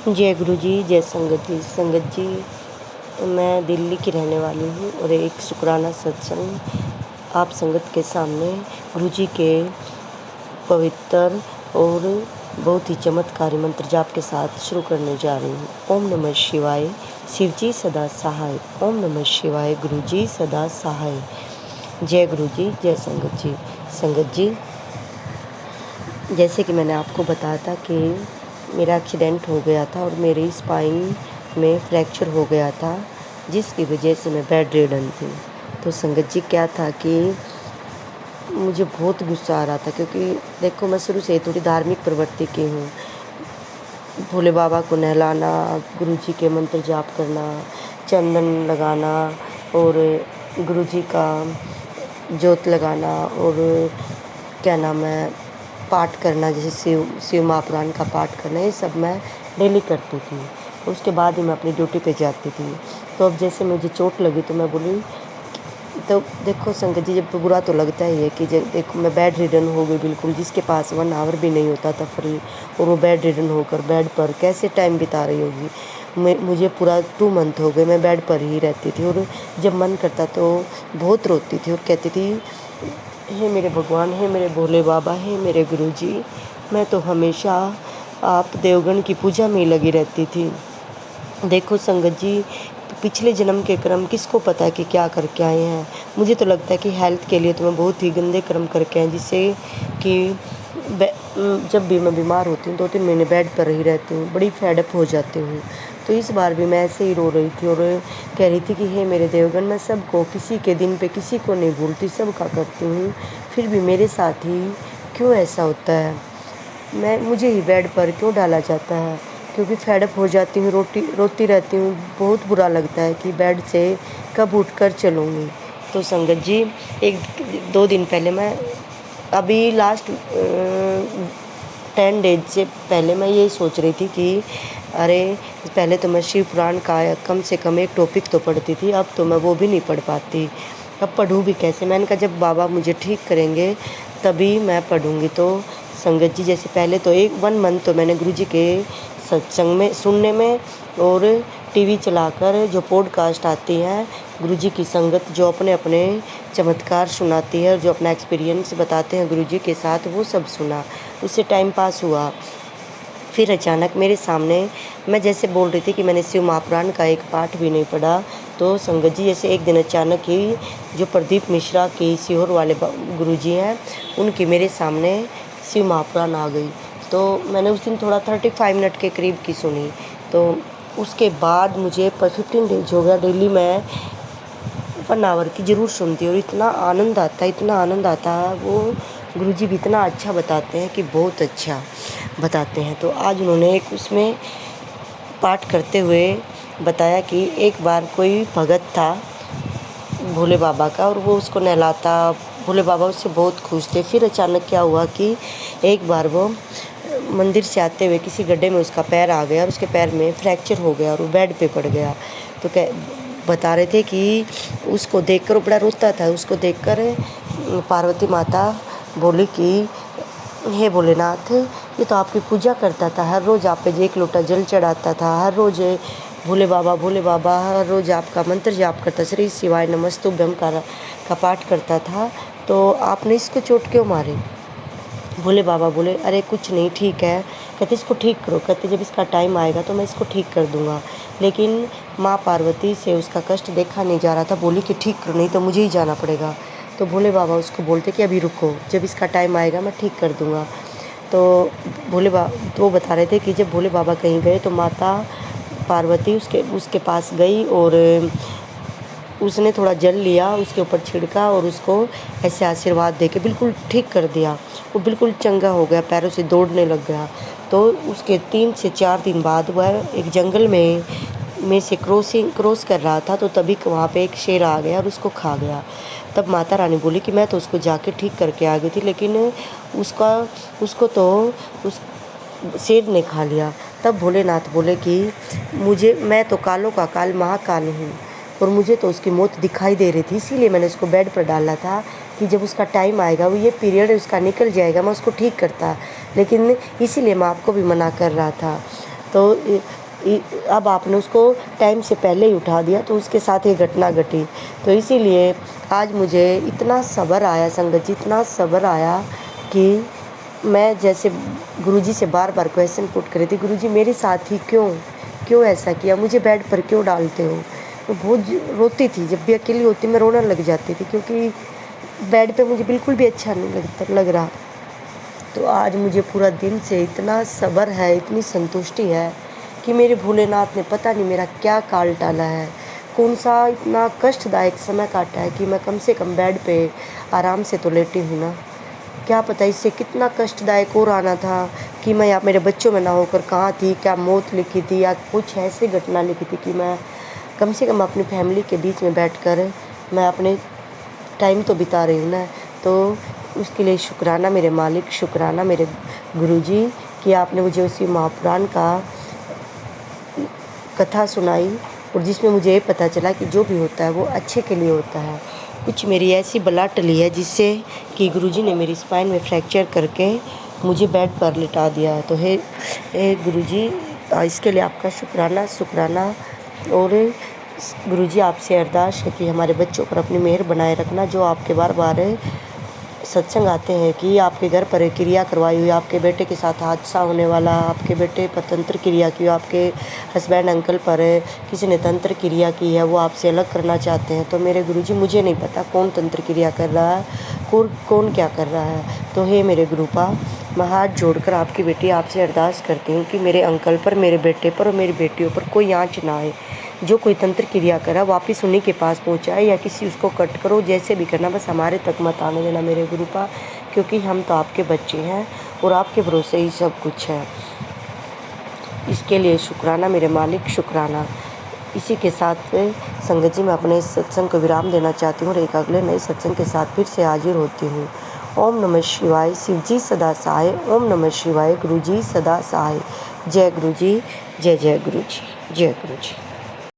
जय गुरु जी, जय संगत जी। संगत जी, मैं दिल्ली की रहने वाली हूँ और एक शुक्राना सत्संग आप संगत के सामने गुरु जी के पवित्र और बहुत ही चमत्कारी मंत्र जाप के साथ शुरू करने जा रही हूँ। ओम नमः शिवाय, शिव जी सदा सहाय। ओम नमः शिवाय, गुरु जी सदा सहाय। जय गुरु जी, जय संगत जी। संगत जी, जैसे कि मैंने आपको बताया था कि मेरा एक्सीडेंट हो गया था और मेरी स्पाइन में फ्रैक्चर हो गया था, जिसकी वजह से मैं बेड रिडन थी। तो संगत जी, क्या था कि मुझे बहुत गुस्सा आ रहा था, क्योंकि देखो मैं शुरू से थोड़ी धार्मिक प्रवृत्ति की हूँ। भोले बाबा को नहलाना, गुरु जी के मंत्र जाप करना, चंदन लगाना और गुरु जी का जोत लगाना और क्या नाम है पाठ करना, जैसे शिव महापुराण का पाठ करना, ये सब मैं डेली करती थी। उसके बाद ही मैं अपनी ड्यूटी पे जाती थी। तो अब जैसे मुझे चोट लगी तो मैं बोली, तो देखो संगत जी, जब तो बुरा तो लगता ही है कि जब देखो मैं बेड रिडन हो गई बिल्कुल, जिसके पास 1 आवर भी नहीं होता था फ्री, और वो बेड रिडन होकर बेड पर कैसे टाइम बिता रही होगी। मुझे पूरा 2 मंथ हो गए मैं बेड पर ही रहती थी, और जब मन करता तो बहुत रोती थी और कहती थी, हे मेरे भगवान, हे मेरे भोले बाबा, हे मेरे गुरुजी, मैं तो हमेशा आप देवगण की पूजा में ही लगी रहती थी। देखो संगत जी, तो पिछले जन्म के कर्म किसको पता है कि क्या करके आए हैं। मुझे तो लगता है कि हेल्थ के लिए तो मैं बहुत ही गंदे कर्म करके आए, जिससे कि जब भी मैं बीमार होती हूँ 2-3 महीने बेड पर ही रहती हूँ, बड़ी फेडअप हो जाती हूँ। तो इस बार भी मैं ऐसे ही रो रही थी और कह रही थी कि हे मेरे देवगन, मैं सबको किसी के दिन पे किसी को नहीं भूलती, सबका करती हूँ, फिर भी मेरे साथ ही क्यों ऐसा होता है। मुझे ही बेड पर क्यों डाला जाता है, क्योंकि फेडअप हो जाती हूँ, रोती रहती हूँ। बहुत बुरा लगता है कि बेड से कब उठकर चलूँगी। तो संगत जी, 1-2 दिन पहले मैं अभी लास्ट 10 डेज से पहले मैं ये सोच रही थी कि अरे, पहले तो मैं शिव पुराण का कम से कम एक टॉपिक तो पढ़ती थी, अब तो मैं वो भी नहीं पढ़ पाती। अब पढ़ूँ भी कैसे। मैंने कहा जब बाबा मुझे ठीक करेंगे तभी मैं पढ़ूँगी। तो संगत जी, जैसे पहले तो 1 मंथ तो मैंने गुरु जी के सत्संग में सुनने में और टीवी चलाकर जो पॉडकास्ट आती हैं गुरु जी की संगत, जो अपने अपने चमत्कार सुनाती है और जो अपना एक्सपीरियंस बताते हैं गुरु जी के साथ, वो सब सुना, उससे टाइम पास हुआ। फिर अचानक मेरे सामने, मैं जैसे बोल रही थी कि मैंने शिव महापुराण का एक पाठ भी नहीं पढ़ा, तो संगत जी जैसे एक दिन अचानक ही जो प्रदीप मिश्रा के सीहोर वाले गुरु जी हैं, उनकी मेरे सामने शिव महापुराण आ गई। तो मैंने उस दिन थोड़ा 35 मिनट के करीब की सुनी। तो उसके बाद मुझे 15 डेज हो गया डेली मैं 1 आवर की ज़रूर सुनती हूँ और इतना आनंद आता है, इतना आनंद आता है। वो गुरुजी भी इतना अच्छा बताते हैं कि बहुत अच्छा बताते हैं। तो आज उन्होंने एक उसमें पाठ करते हुए बताया कि एक बार कोई भगत था भोले बाबा का, और वो उसको नहलाता, भोले बाबा उससे बहुत खुश थे। फिर अचानक क्या हुआ कि एक बार वो मंदिर से आते हुए किसी गड्ढे में उसका पैर आ गया और उसके पैर में फ्रैक्चर हो गया और वो बेड पे पड़ गया। तो बता रहे थे कि उसको देखकर वो बड़ा रोता था। उसको देखकर पार्वती माता बोली कि हे भोलेनाथ, ये तो आपकी पूजा करता था, हर रोज़ आप पे 1 लोटा जल चढ़ाता था, हर रोज़ भोले बाबा हर रोज़ आपका मंत्र जाप करता, श्री शिवाय नमस्तुभ्यम का पाठ करता था, तो आपने इसको चोट क्यों मारी। भोले बाबा बोले, अरे कुछ नहीं, ठीक है। कहते इसको ठीक करो। कहते जब इसका टाइम आएगा तो मैं इसको ठीक कर दूंगा। लेकिन माँ पार्वती से उसका कष्ट देखा नहीं जा रहा था, बोली कि ठीक करो, नहीं तो मुझे ही जाना पड़ेगा। तो भोले बाबा उसको बोलते कि अभी रुको, जब इसका टाइम आएगा मैं ठीक कर दूंगा। तो वो बता रहे थे कि जब भोले बाबा कहीं गए तो माता पार्वती उसके पास गई और उसने थोड़ा जल लिया, उसके ऊपर छिड़का और उसको ऐसे आशीर्वाद देके बिल्कुल ठीक कर दिया। वो बिल्कुल चंगा हो गया, पैरों से दौड़ने लग गया। तो उसके 3 से 4 दिन बाद वह एक जंगल में से क्रॉस कर रहा था, तो तभी वहाँ पे एक शेर आ गया और उसको खा गया। तब माता रानी बोली कि मैं तो उसको जाके ठीक करके आ गई थी, लेकिन उसको तो उस शेर ने खा लिया। तब भोलेनाथ बोले कि मैं तो कालों का काल महाकाल हूँ और मुझे तो उसकी मौत दिखाई दे रही थी, इसीलिए मैंने उसको बेड पर डाला था कि जब उसका टाइम आएगा, वो ये पीरियड उसका निकल जाएगा, मैं उसको ठीक करता। लेकिन इसीलिए मैं आपको भी मना कर रहा था। तो अब आपने उसको टाइम से पहले ही उठा दिया, तो उसके साथ ये घटना घटी। तो इसीलिए आज मुझे इतना सब्र आया संगत जी, इतना सब्र आया कि मैं जैसे गुरुजी से बार बार क्वेश्चन पुट कर रही थी, गुरुजी मेरे साथ ही क्यों ऐसा किया, मुझे बेड पर क्यों डालते हो। मैं बहुत रोती थी, जब भी अकेली होती मैं रोने लग जाती थी, क्योंकि बेड पे मुझे बिल्कुल भी अच्छा नहीं लग रहा। तो आज मुझे पूरा दिन से इतना सब्र है, इतनी संतुष्टि है कि मेरे भोलेनाथ ने पता नहीं मेरा क्या काल टाला है, कौन सा इतना कष्टदायक समय काटा है कि मैं कम से कम बेड पे आराम से तो लेटी हूँ ना। क्या पता इससे कितना कष्टदायक और आना था कि मैं यहाँ मेरे बच्चों में ना होकर कहाँ थी, क्या मौत लिखी थी या कुछ ऐसी घटना लिखी थी कि मैं कम से कम अपनी फैमिली के बीच में बैठकर मैं अपने टाइम तो बिता रही हूँ ना। तो उसके लिए शुक्राना मेरे मालिक, शुक्राना मेरे गुरुजी कि आपने मुझे उसी महापुराण का कथा सुनाई, और जिसमें मुझे ये पता चला कि जो भी होता है वो अच्छे के लिए होता है। कुछ मेरी ऐसी बला टली है जिससे कि गुरुजी ने मेरी स्पाइन में फ्रैक्चर करके मुझे बेड पर लिटा दिया है। तो हे गुरुजी, इसके लिए आपका शुक्राना। और गुरुजी आपसे अरदास है कि हमारे बच्चों पर अपनी मेहर बनाए रखना। जो आपके बार बार सत्संग आते हैं कि आपके घर पर क्रिया करवाई हुई, आपके बेटे के साथ हादसा होने वाला, आपके बेटे पर तंत्र क्रिया की, आपके हस्बैंड अंकल पर किसी ने तंत्र क्रिया की है, वो आपसे अलग करना चाहते हैं। तो मेरे गुरुजी, मुझे नहीं पता कौन तंत्र क्रिया कर रहा है, कौन क्या कर रहा है। तो हे मेरे गुरुपा, मैं हाथ जोड़कर आपकी बेटी आपसे अरदास करती हूँ कि मेरे अंकल पर, मेरे बेटे पर और मेरी बेटियों पर कोई आँच ना आए। जो कोई तंत्र क्रिया करा वापस उन्हीं के पास पहुँचाए, या किसी उसको कट करो, जैसे भी करना, बस हमारे तक मत आने देना मेरे गुरुपा, क्योंकि हम तो आपके बच्चे हैं और आपके भरोसे ही सब कुछ है। इसके लिए शुक्राना मेरे मालिक, शुक्राना। इसी के साथ संगत जी मैं अपने सत्संग को विराम देना चाहती हूँ और एक अगले नए सत्संग के साथ फिर से हाजिर होती हूँ। ओम नमः शिवाय, शिव जी सदा सहाय। ओम नमः शिवाय, गुरु जी सदा सहाय। जय गुरु जी, जय गुरु जी, जय गुरु जी।